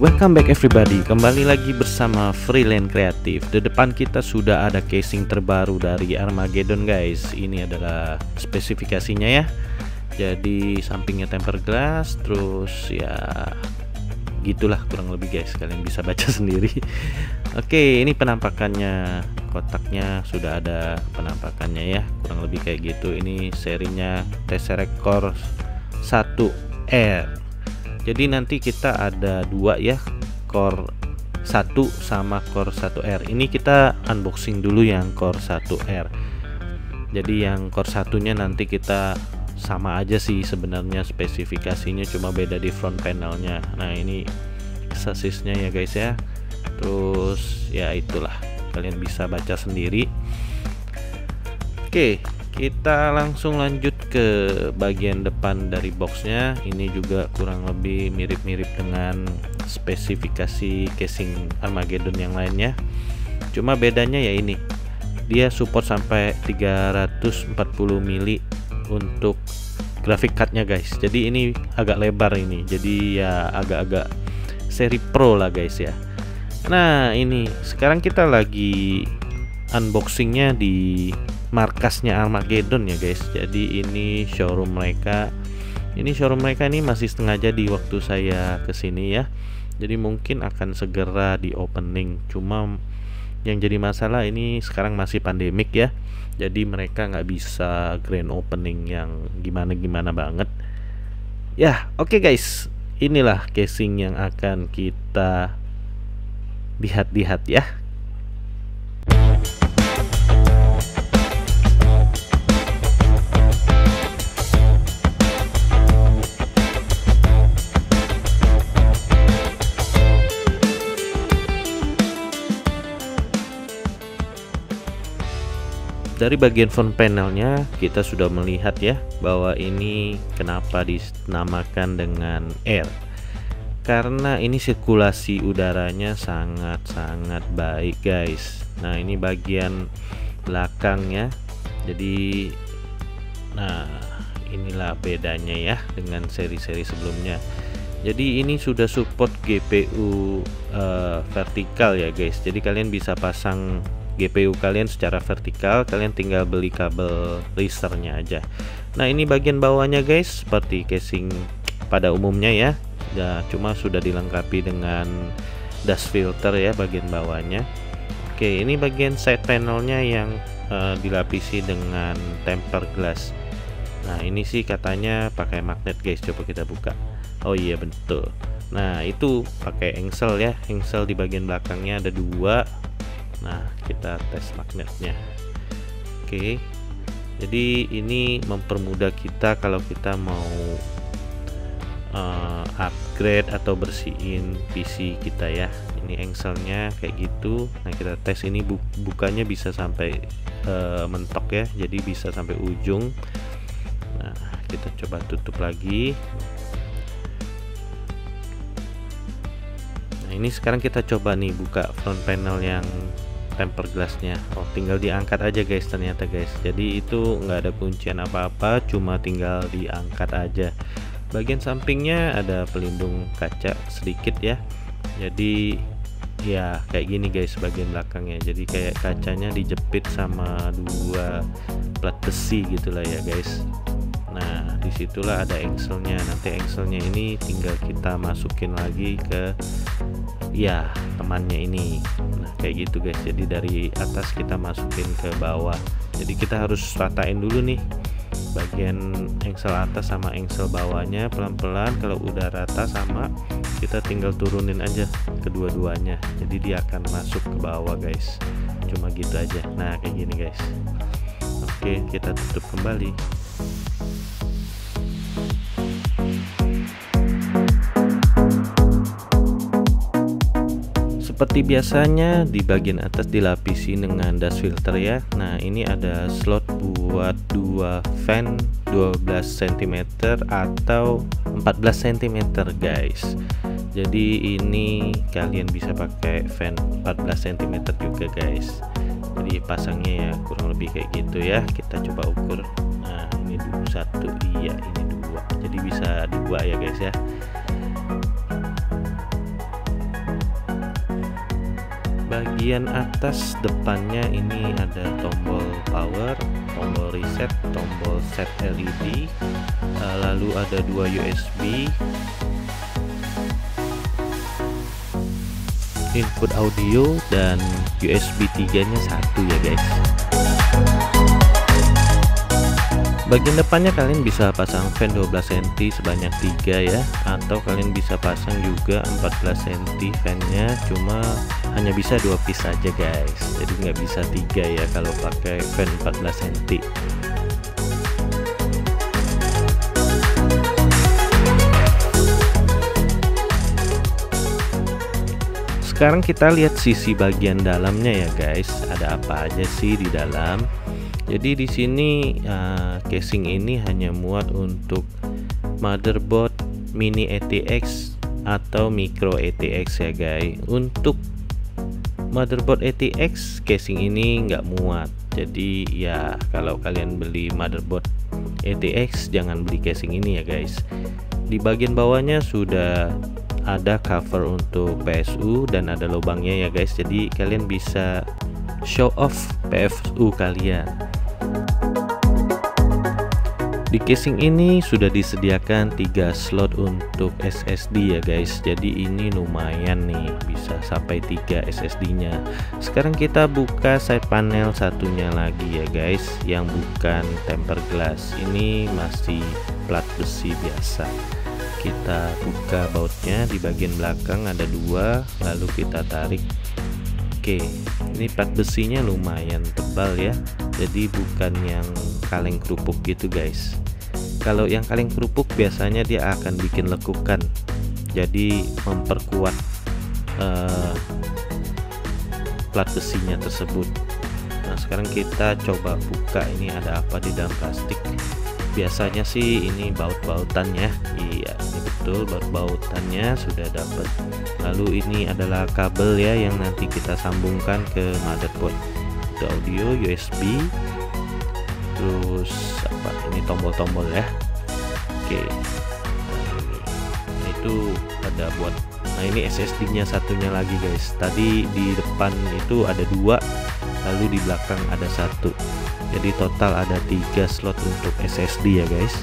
Welcome back everybody, kembali lagi bersama Freelance Kreatif. Di depan kita sudah ada casing terbaru dari Armageddon guys. Ini adalah spesifikasinya ya. Jadi sampingnya tempered glass, terus ya gitulah kurang lebih guys, kalian bisa baca sendiri. Oke, ini penampakannya, kotaknya sudah ada penampakannya ya, kurang lebih kayak gitu. Ini serinya Tesseract Core 1R. Jadi nanti kita ada dua ya, Core 1 sama Core 1R. Ini kita unboxing dulu yang Core 1R. Jadi yang Core 1-nya nanti kita sama aja sih sebenarnya, spesifikasinya cuma beda di front panelnya. Nah ini sassisnya ya guys ya. Terus ya itulah, kalian bisa baca sendiri. Oke, kita langsung lanjut ke bagian depan dari boxnya. Ini juga kurang lebih mirip-mirip dengan spesifikasi casing Armageddon yang lainnya, cuma bedanya ya ini dia support sampai 340 mili untuk graphic cardnya guys. Jadi ini agak lebar ini, jadi ya agak-agak seri pro lah guys ya. Nah ini sekarang kita lagi unboxingnya di markasnya Armageddon ya guys. Jadi ini showroom mereka. Ini showroom mereka ini masih setengah jadi waktu saya kesini ya. Jadi mungkin akan segera di opening. Cuma yang jadi masalah ini sekarang masih pandemik ya. Jadi mereka nggak bisa grand opening yang gimana-gimana banget. Ya oke guys, inilah casing yang akan kita lihat-lihat ya. Dari bagian front panelnya kita sudah melihat ya bahwa ini kenapa dinamakan dengan air, karena ini sirkulasi udaranya sangat-sangat baik guys. Nah ini bagian belakangnya. Jadi nah inilah bedanya ya dengan seri-seri sebelumnya. Jadi ini sudah support GPU vertikal ya guys. Jadi kalian bisa pasang GPU kalian secara vertikal, kalian tinggal beli kabel risernya aja. Nah ini bagian bawahnya guys, seperti casing pada umumnya ya. Ya cuma sudah dilengkapi dengan dust filter ya bagian bawahnya. Oke, ini bagian side panelnya yang dilapisi dengan tempered glass. Nah ini sih katanya pakai magnet guys, coba kita buka. Oh iya betul. Nah itu pakai engsel ya, engsel di bagian belakangnya ada dua. Nah kita tes magnetnya. Oke, jadi ini mempermudah kita kalau kita mau upgrade atau bersihin PC kita ya. Ini engselnya kayak gitu. Nah kita tes, ini bukanya bisa sampai mentok ya, jadi bisa sampai ujung. Nah kita coba tutup lagi. Nah ini sekarang kita coba nih buka front panel yang tempered glassnya. Oh tinggal diangkat aja guys ternyata guys. Jadi itu nggak ada kuncian apa-apa, cuma tinggal diangkat aja. Bagian sampingnya ada pelindung kaca sedikit ya. Jadi ya kayak gini guys bagian belakangnya. Jadi kayak kacanya dijepit sama dua plat besi gitulah ya guys. Nah disitulah ada engselnya. Nanti engselnya ini tinggal kita masukin lagi ke ya temannya ini. Nah kayak gitu guys. Jadi dari atas kita masukin ke bawah. Jadi kita harus ratain dulu nih bagian engsel atas sama engsel bawahnya pelan-pelan. Kalau udah rata sama, kita tinggal turunin aja kedua-duanya. Jadi dia akan masuk ke bawah guys. Cuma gitu aja. Nah kayak gini guys. Oke, kita tutup kembali. Seperti biasanya di bagian atas dilapisi dengan dust filter ya. Nah ini ada slot buat dua fan 12 cm atau 14 cm guys. Jadi ini kalian bisa pakai fan 14 cm juga guys. Jadi pasangnya ya kurang lebih kayak gitu ya. Kita coba ukur. Nah ini satu, iya ini dua. Jadi bisa dua ya guys ya. bagian atas depannya ini ada tombol power, tombol reset, tombol set LED, lalu ada 2 USB, input audio, dan USB 3 nya 1 ya guys. Bagian depannya kalian bisa pasang fan 12 cm sebanyak 3 ya, atau kalian bisa pasang juga 14 cm fannya, cuma hanya bisa 2 piece aja guys, jadi nggak bisa 3 ya kalau pakai fan 14 cm. Sekarang kita lihat sisi bagian dalamnya ya guys, ada apa aja sih di dalam. Jadi di sini casing ini hanya muat untuk motherboard mini ATX atau micro ATX ya guys. Untuk motherboard ATX casing ini nggak muat. Jadi ya kalau kalian beli motherboard ATX jangan beli casing ini ya guys. Di bagian bawahnya sudah ada cover untuk PSU dan ada lubangnya ya guys. Jadi kalian bisa show off PSU kalian. Di casing ini sudah disediakan 3 slot untuk SSD ya guys. Jadi ini lumayan nih, bisa sampai 3 SSD nya. Sekarang kita buka side panel satunya lagi ya guys, yang bukan tempered glass. Ini masih plat besi biasa. Kita buka bautnya, di bagian belakang ada 2, lalu kita tarik. Oke, ini plat besinya lumayan tebal ya, jadi bukan yang kaleng kerupuk gitu guys. Kalau yang kaleng kerupuk biasanya dia akan bikin lekukan, jadi memperkuat plat besinya tersebut. Nah sekarang kita coba buka, ini ada apa di dalam plastik. Biasanya sih ini baut-bautan ya. Iya, ini betul, baut-bautannya sudah dapat. Lalu ini adalah kabel ya yang nanti kita sambungkan ke motherboard. Itu audio, USB, terus apa ini tombol-tombol ya. Oke, nah, itu ada buat, nah ini SSD nya satunya lagi guys. Tadi di depan itu ada 2, lalu di belakang ada 1. Jadi total ada 3 slot untuk SSD ya guys.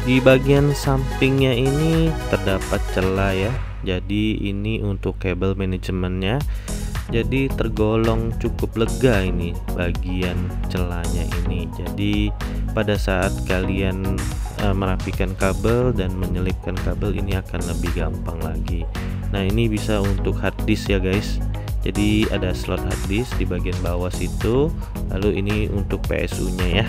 Di bagian sampingnya ini terdapat celah ya. Jadi ini untuk kabel manajemennya. Jadi tergolong cukup lega ini bagian celahnya ini. Jadi pada saat kalian merapikan kabel dan menyelipkan kabel ini akan lebih gampang lagi. Nah ini bisa untuk hard disk ya guys. Jadi ada slot hard disk di bagian bawah situ. Lalu ini untuk PSU nya ya.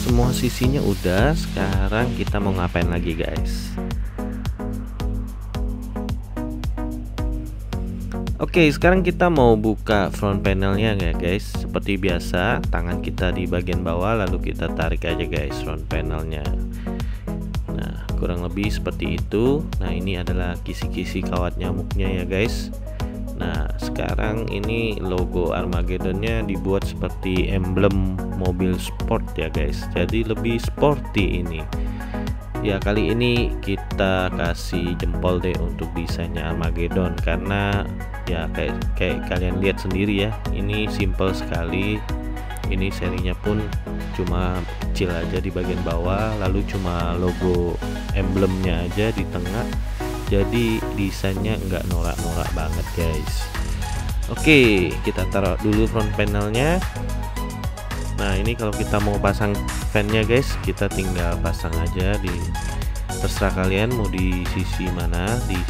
Semua sisinya udah, sekarang kita mau ngapain lagi guys. Oke, sekarang kita mau buka front panelnya ya guys. Seperti biasa, tangan kita di bagian bawah, lalu kita tarik aja guys front panelnya. Nah kurang lebih seperti itu. Nah ini adalah kisi-kisi kawat nyamuknya ya guys. Nah sekarang ini logo Armageddonnya dibuat seperti emblem mobil sport ya guys, jadi lebih sporty ini ya. Kali ini kita kasih jempol deh untuk desainnya Armageddon, karena ya kayak kalian lihat sendiri ya, ini simple sekali. Ini serinya pun cuma kecil aja di bagian bawah, lalu cuma logo emblemnya aja di tengah. Jadi desainnya nggak norak-norak banget guys. Oke, kita taruh dulu front panelnya. Nah ini kalau kita mau pasang fannya guys, kita tinggal pasang aja di, terserah kalian mau di sisi mana. Di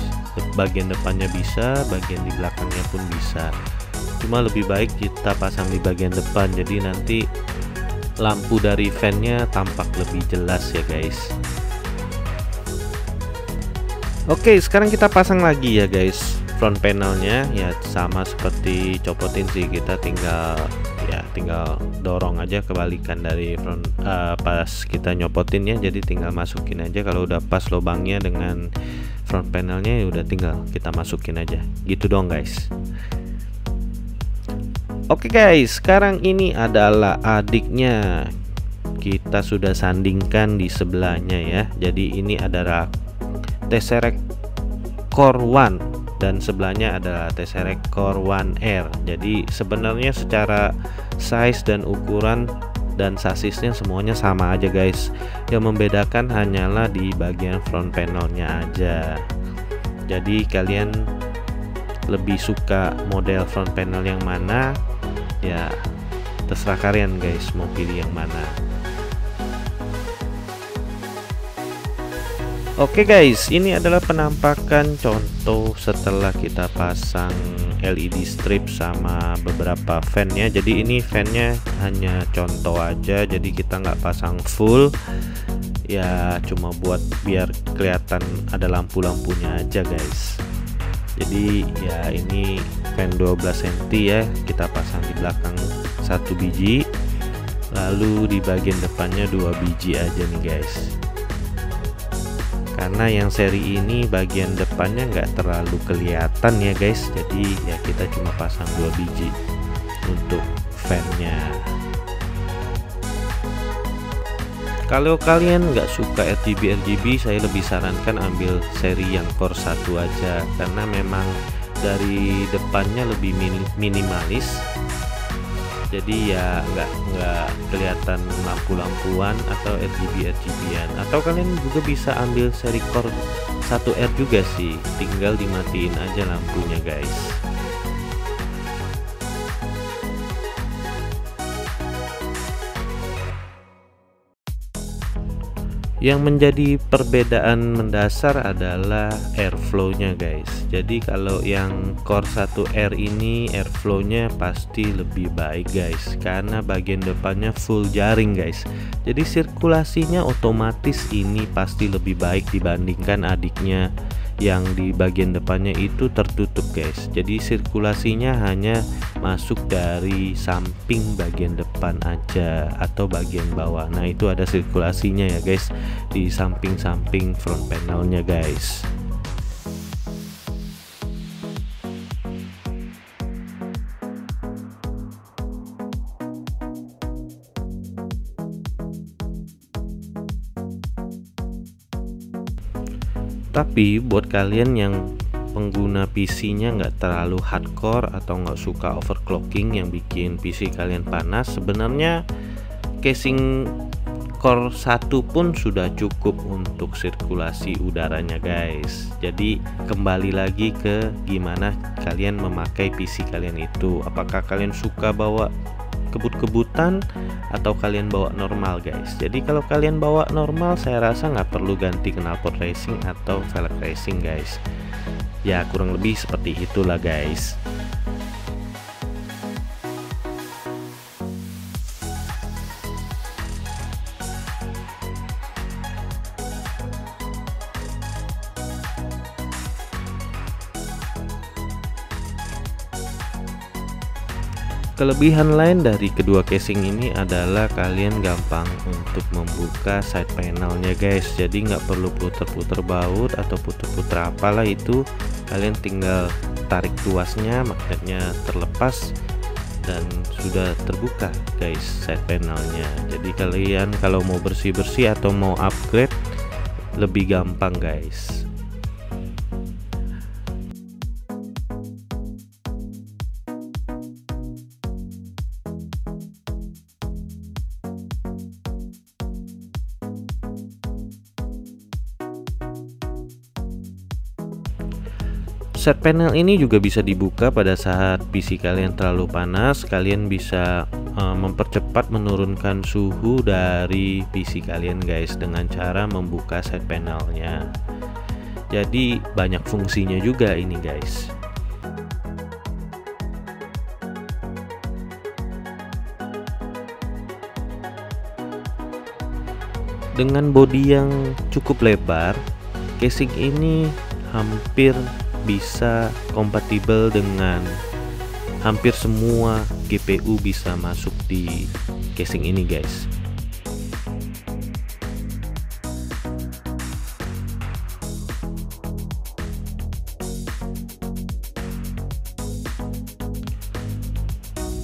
bagian depannya bisa, bagian di belakangnya pun bisa. Cuma lebih baik kita pasang di bagian depan, jadi nanti lampu dari fannya tampak lebih jelas ya guys. Oke, sekarang kita pasang lagi ya guys front panelnya. Ya sama seperti copotin sih, kita tinggal ya tinggal dorong aja kebalikan dari front pas kita nyopotin ya, jadi tinggal masukin aja. Kalau udah pas lubangnya dengan front panelnya ya udah tinggal kita masukin aja gitu dong guys. Oke guys, sekarang ini adalah adiknya, kita sudah sandingkan di sebelahnya ya. Jadi ini adalah Tesseract Core 1 dan sebelahnya adalah Tesseract Core 1R. Jadi sebenarnya secara size dan ukuran dan sasisnya semuanya sama aja guys. Yang membedakan hanyalah di bagian front panelnya aja. Jadi kalian lebih suka model front panel yang mana ya, terserah kalian guys mau pilih yang mana. Oke guys, ini adalah penampakan contoh setelah kita pasang LED strip sama beberapa fan ya. Jadi ini fannya hanya contoh aja, jadi kita nggak pasang full ya, cuma buat biar kelihatan ada lampu-lampunya aja guys. Jadi ya ini fan 12 cm ya, kita pasang di belakang 1 biji, lalu di bagian depannya 2 biji aja nih guys. Karena yang seri ini bagian depannya nggak terlalu kelihatan ya guys, jadi ya kita cuma pasang 2 biji untuk fannya. Kalau kalian nggak suka RGB, saya lebih sarankan ambil seri yang Core 1 aja, karena memang dari depannya lebih minimalis, jadi ya nggak kelihatan lampu-lampuan atau RGB-an. Atau kalian juga bisa ambil seri Core 1R juga sih, tinggal dimatiin aja lampunya guys. Yang menjadi perbedaan mendasar adalah airflow-nya guys. Jadi kalau yang Core 1R ini airflow-nya pasti lebih baik guys, karena bagian depannya full jaring guys. Jadi sirkulasinya otomatis ini pasti lebih baik dibandingkan adiknya yang di bagian depannya itu tertutup guys. Jadi sirkulasinya hanya masuk dari samping bagian depan aja atau bagian bawah. Nah itu ada sirkulasinya ya guys di samping-samping front panelnya guys. Tapi buat kalian yang pengguna PC-nya nggak terlalu hardcore atau nggak suka overclocking yang bikin PC kalian panas, sebenarnya casing Core 1 pun sudah cukup untuk sirkulasi udaranya guys. Jadi kembali lagi ke gimana kalian memakai PC kalian itu, apakah kalian suka bawa kebut-kebutan atau kalian bawa normal guys. Jadi kalau kalian bawa normal, saya rasa nggak perlu ganti knalpot racing atau velg racing guys. Ya kurang lebih seperti itulah guys. Kelebihan lain dari kedua casing ini adalah kalian gampang untuk membuka side panelnya guys. Jadi nggak perlu puter-puter baut atau puter-puter apalah itu, kalian tinggal tarik tuasnya, magnetnya terlepas dan sudah terbuka guys side panelnya. Jadi kalian kalau mau bersih-bersih atau mau upgrade lebih gampang guys. Side panel ini juga bisa dibuka pada saat PC kalian terlalu panas. Kalian bisa mempercepat menurunkan suhu dari PC kalian guys dengan cara membuka side panelnya. Jadi banyak fungsinya juga ini guys. Dengan bodi yang cukup lebar, casing ini hampir bisa kompatibel dengan hampir semua GPU bisa masuk di casing ini guys.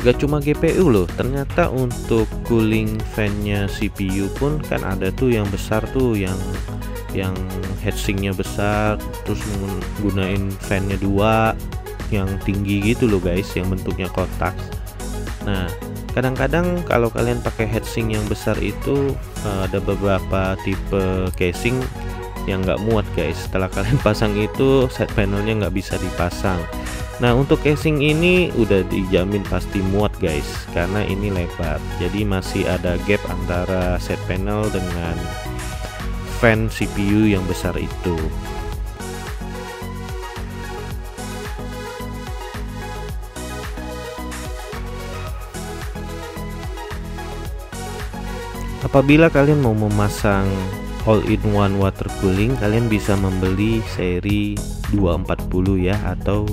Gak cuma GPU loh, ternyata untuk cooling fan-nya CPU pun kan ada tuh yang besar tuh, yang heatsinknya besar, terus menggunakan fan-nya 2 yang tinggi gitu loh guys, yang bentuknya kotak. Nah, kadang-kadang kalau kalian pakai heatsink yang besar itu ada beberapa tipe casing yang nggak muat guys. Setelah kalian pasang itu side panelnya nggak bisa dipasang. Nah, untuk casing ini udah dijamin pasti muat guys, karena ini lebar, jadi masih ada gap antara side panel dengan fan CPU yang besar itu. Apabila kalian mau memasang all-in-one water cooling, kalian bisa membeli seri 240 ya, atau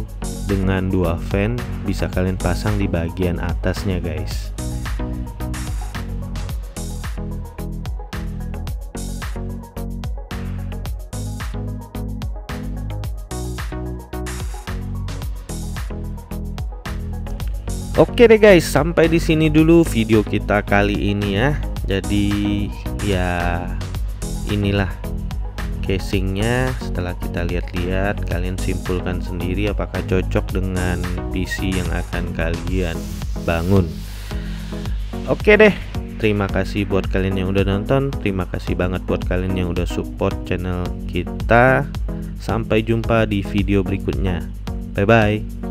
dengan 2 fan bisa kalian pasang di bagian atasnya guys. Oke deh guys, sampai di sini dulu video kita kali ini ya. Jadi ya inilah casingnya. Setelah kita lihat-lihat, kalian simpulkan sendiri apakah cocok dengan PC yang akan kalian bangun. Oke deh, terima kasih buat kalian yang udah nonton, terima kasih banget buat kalian yang udah support channel kita. Sampai jumpa di video berikutnya, bye bye.